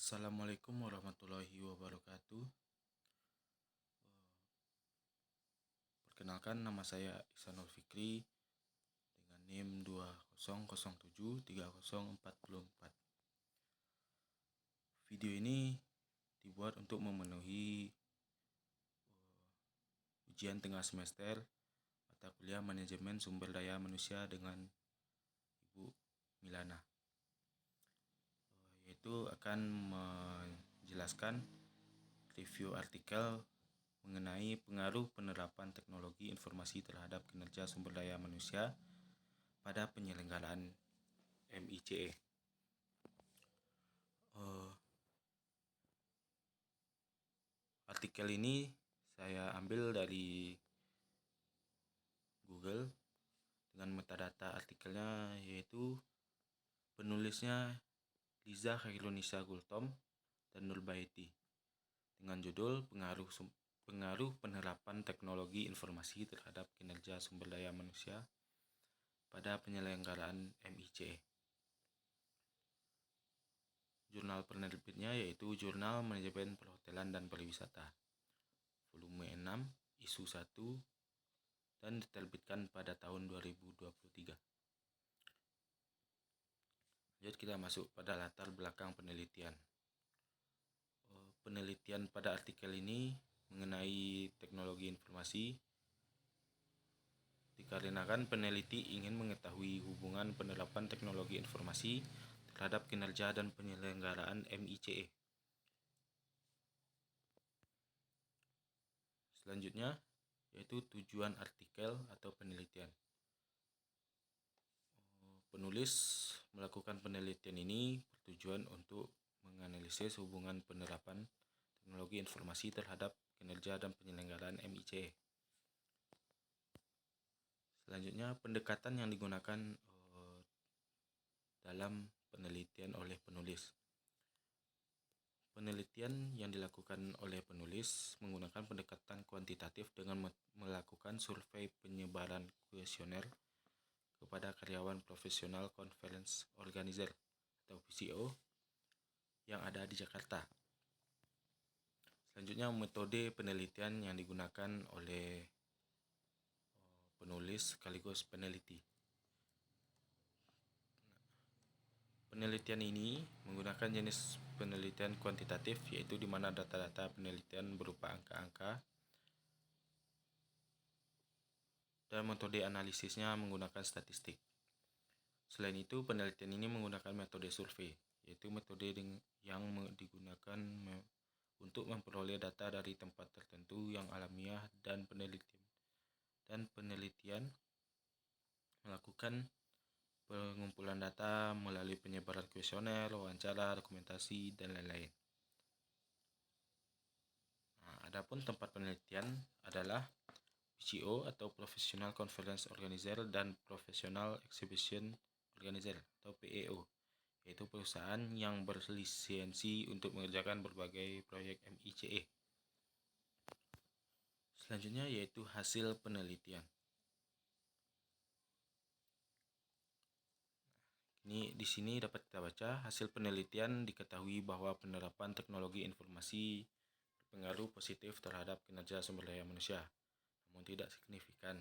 Assalamualaikum warahmatullahi wabarakatuh. Perkenalkan, nama saya Ihsanul Fikri dengan NIM 20073044. Video ini dibuat untuk memenuhi ujian tengah semester mata kuliah Manajemen Sumber Daya Manusia dengan Ibu Milana, yaitu akan menjelaskan review artikel mengenai pengaruh penerapan teknologi informasi terhadap kinerja sumber daya manusia pada penyelenggaraan MICE. Artikel ini saya ambil dari Google dengan metadata artikelnya, yaitu penulisnya Liza Khairunisa Gultom dan Nurbaiti, dengan judul pengaruh penerapan teknologi informasi terhadap kinerja sumber daya manusia pada penyelenggaraan MICE. Jurnal penerbitnya yaitu Jurnal Manajemen Perhotelan dan Pariwisata, volume 6, isu 1, dan diterbitkan pada tahun 2023. Lanjut, kita masuk pada latar belakang penelitian. Penelitian pada artikel ini mengenai teknologi informasi dikarenakan peneliti ingin mengetahui hubungan penerapan teknologi informasi terhadap kinerja dan penyelenggaraan MICE. Selanjutnya yaitu tujuan artikel atau penelitian. Penulis melakukan penelitian ini bertujuan untuk menganalisis hubungan penerapan teknologi informasi terhadap kinerja dan penyelenggaraan MICE. Selanjutnya, pendekatan yang digunakan dalam penelitian oleh penulis. Penelitian yang dilakukan oleh penulis menggunakan pendekatan kuantitatif dengan melakukan survei penyebaran kuesioner kepada karyawan profesional conference organizer atau PCO yang ada di Jakarta. Selanjutnya, metode penelitian yang digunakan oleh penulis sekaligus peneliti. Penelitian ini menggunakan jenis penelitian kuantitatif, yaitu di mana data-data penelitian berupa angka-angka, dan metode analisisnya menggunakan statistik. Selain itu, penelitian ini menggunakan metode survei, yaitu metode yang digunakan untuk memperoleh data dari tempat tertentu yang alamiah, dan penelitian melakukan pengumpulan data melalui penyebaran kuesioner, wawancara, dokumentasi, dan lain-lain. Adapun tempat penelitian adalah PCO atau Professional Conference Organizer dan Professional Exhibition Organizer atau PEO, yaitu perusahaan yang berlisensi untuk mengerjakan berbagai proyek MICE. Selanjutnya yaitu hasil penelitian. Ini di sini dapat kita baca, hasil penelitian diketahui bahwa penerapan teknologi informasi berpengaruh positif terhadap kinerja sumber daya manusia, namun tidak signifikan.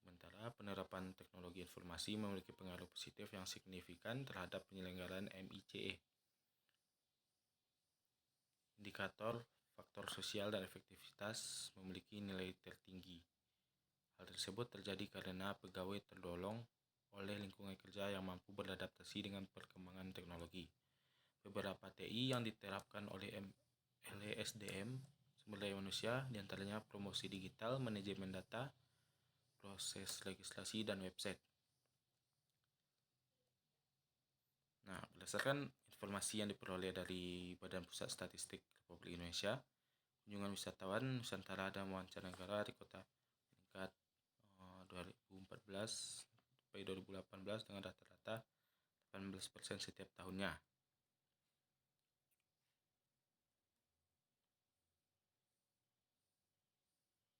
Sementara penerapan teknologi informasi memiliki pengaruh positif yang signifikan terhadap penyelenggaraan MICE. Indikator faktor sosial dan efektivitas memiliki nilai tertinggi. Hal tersebut terjadi karena pegawai terdorong oleh lingkungan kerja yang mampu beradaptasi dengan perkembangan teknologi. Beberapa TI yang diterapkan oleh SDM sumber daya manusia, diantaranya promosi digital, manajemen data, proses legislasi, dan website. Berdasarkan informasi yang diperoleh dari Badan Pusat Statistik Republik Indonesia, kunjungan wisatawan Nusantara dan mancanegara di kota meningkat 2014 sampai 2018 dengan rata-rata 18% setiap tahunnya.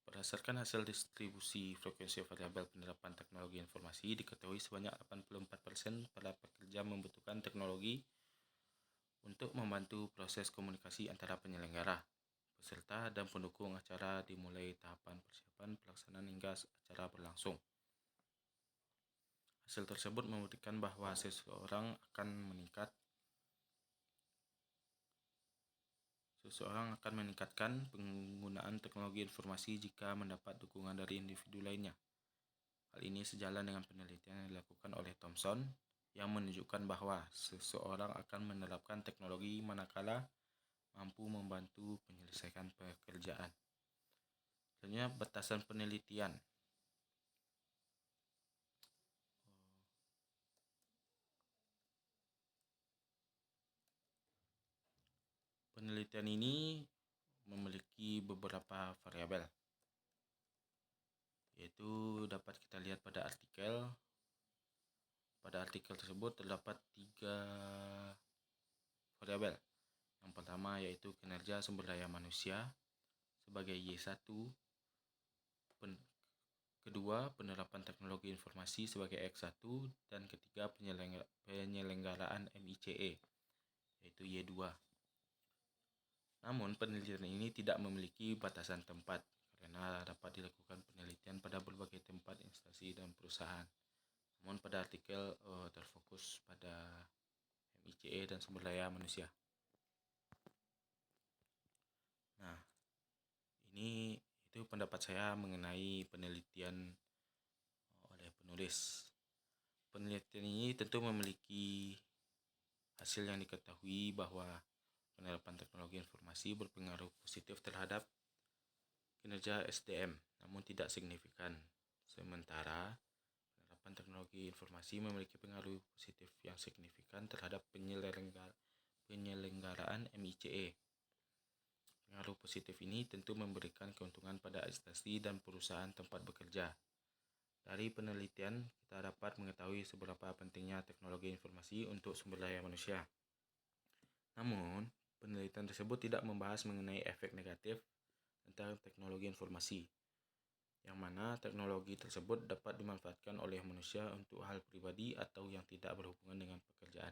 Berdasarkan hasil distribusi frekuensi variabel penerapan teknologi informasi, diketahui sebanyak 84% para pekerja membutuhkan teknologi untuk membantu proses komunikasi antara penyelenggara, peserta, dan pendukung acara dimulai tahapan persiapan, pelaksanaan hingga acara berlangsung. Hasil tersebut membuktikan bahwa seseorang akan meningkatkan penggunaan teknologi informasi jika mendapat dukungan dari individu lainnya. Hal ini sejalan dengan penelitian yang dilakukan oleh Thomson yang menunjukkan bahwa seseorang akan menerapkan teknologi manakala mampu membantu menyelesaikan pekerjaan. Selanjutnya, batasan penelitian. Penelitian ini memiliki beberapa variabel, yaitu dapat kita lihat pada artikel. Pada artikel tersebut terdapat 3 variabel. Yang pertama yaitu kinerja sumber daya manusia sebagai Y1, kedua penerapan teknologi informasi sebagai X1, dan ketiga penyelenggaraan MICE yaitu Y2. Namun penelitian ini tidak memiliki batasan tempat karena dapat dilakukan penelitian pada berbagai tempat, instansi, dan perusahaan. Namun pada artikel terfokus pada MICE dan sumber daya manusia. Nah, itu pendapat saya mengenai penelitian oleh penulis. Penelitian ini tentu memiliki hasil yang diketahui bahwa penerapan teknologi informasi berpengaruh positif terhadap kinerja SDM, namun tidak signifikan. Sementara penerapan teknologi informasi memiliki pengaruh positif yang signifikan terhadap penyelenggaraan MICE. Pengaruh positif ini tentu memberikan keuntungan pada instansi dan perusahaan tempat bekerja. Dari penelitian, kita dapat mengetahui seberapa pentingnya teknologi informasi untuk sumber daya manusia. Namun, penelitian tersebut tidak membahas mengenai efek negatif tentang teknologi informasi, yang mana teknologi tersebut dapat dimanfaatkan oleh manusia untuk hal pribadi atau yang tidak berhubungan dengan pekerjaan.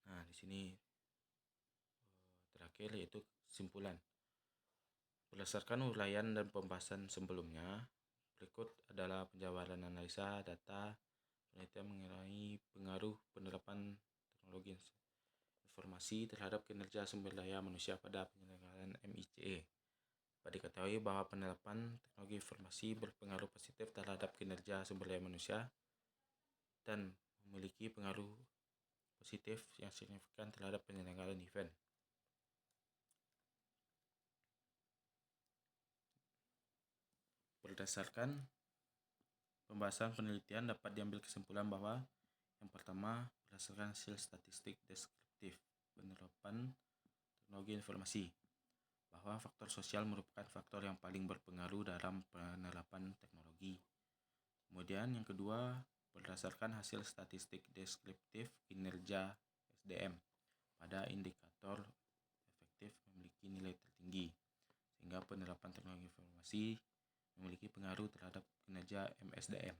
Nah, di sini terakhir yaitu kesimpulan. Berdasarkan uraian dan pembahasan sebelumnya, berikut adalah penjabaran analisa data penelitian mengenai pengaruh penerapan teknologi informasi terhadap kinerja sumber daya manusia pada penyelenggaraan MICE. Dapat diketahui bahwa penerapan teknologi informasi berpengaruh positif terhadap kinerja sumber daya manusia dan memiliki pengaruh positif yang signifikan terhadap penyelenggaraan event. Berdasarkan pembahasan penelitian dapat diambil kesimpulan bahwa yang pertama, berdasarkan hasil statistik deskriptif penerapan teknologi informasi, bahwa faktor sosial merupakan faktor yang paling berpengaruh dalam penerapan teknologi. Kemudian yang kedua, berdasarkan hasil statistik deskriptif kinerja SDM pada indikator efektif memiliki nilai tertinggi, sehingga penerapan teknologi informasi memiliki pengaruh terhadap kinerja MSDM.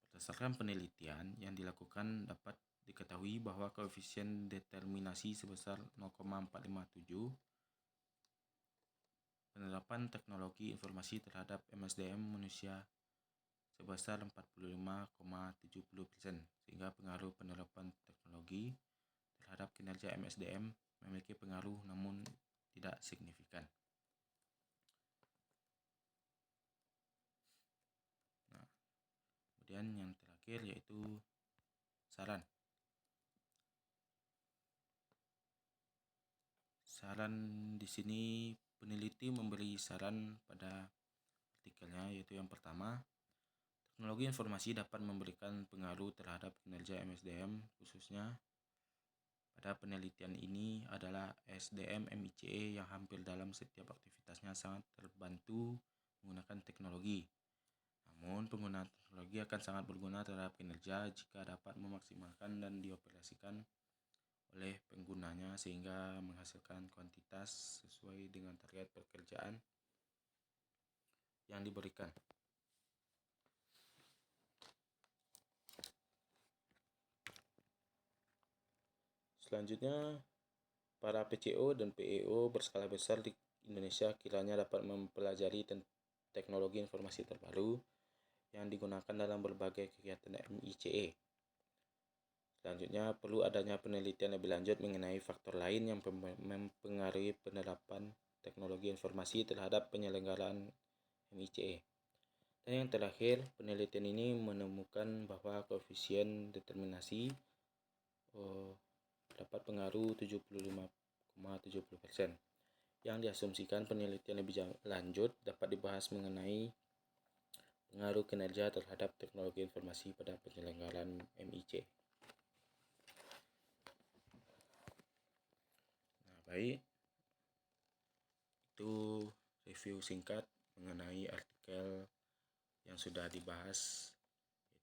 Berdasarkan penelitian yang dilakukan dapat diketahui bahwa koefisien determinasi sebesar 0,457 penerapan teknologi informasi terhadap MSDM manusia sebesar 45,70%, sehingga pengaruh penerapan teknologi terhadap kinerja MSDM memiliki pengaruh namun tidak signifikan. Nah, kemudian yang terakhir yaitu saran. Saran di sini peneliti memberi saran pada artikelnya, yaitu yang pertama, teknologi informasi dapat memberikan pengaruh terhadap kinerja MSDM, khususnya pada penelitian ini adalah SDM MICE yang hampir dalam setiap aktivitasnya sangat terbantu menggunakan teknologi. Namun, penggunaan teknologi akan sangat berguna terhadap kinerja jika dapat memaksimalkan dan dioperasikan oleh penggunanya sehingga menghasilkan kuantitas sesuai dengan target pekerjaan yang diberikan. Selanjutnya, para PCO dan PEO berskala besar di Indonesia kiranya dapat mempelajari teknologi informasi terbaru yang digunakan dalam berbagai kegiatan MICE. Selanjutnya, perlu adanya penelitian lebih lanjut mengenai faktor lain yang mempengaruhi penerapan teknologi informasi terhadap penyelenggaraan MICE. Dan yang terakhir, penelitian ini menemukan bahwa koefisien determinasi dapat pengaruh 75,70%. Yang diasumsikan penelitian lebih lanjut dapat dibahas mengenai pengaruh kinerja terhadap teknologi informasi pada penyelenggaraan MIC. Nah, baik. Itu review singkat mengenai artikel yang sudah dibahas,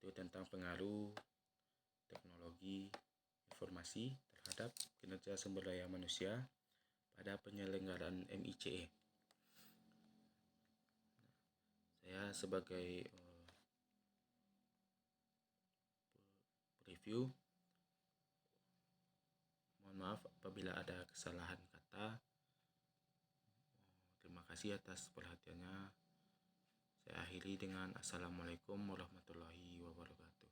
yaitu tentang pengaruh teknologi informasi terhadap kinerja sumber daya manusia pada penyelenggaraan MICE. Saya sebagai review, mohon maaf apabila ada kesalahan kata. Terima kasih atas perhatiannya. Saya akhiri dengan Assalamualaikum warahmatullahi wabarakatuh.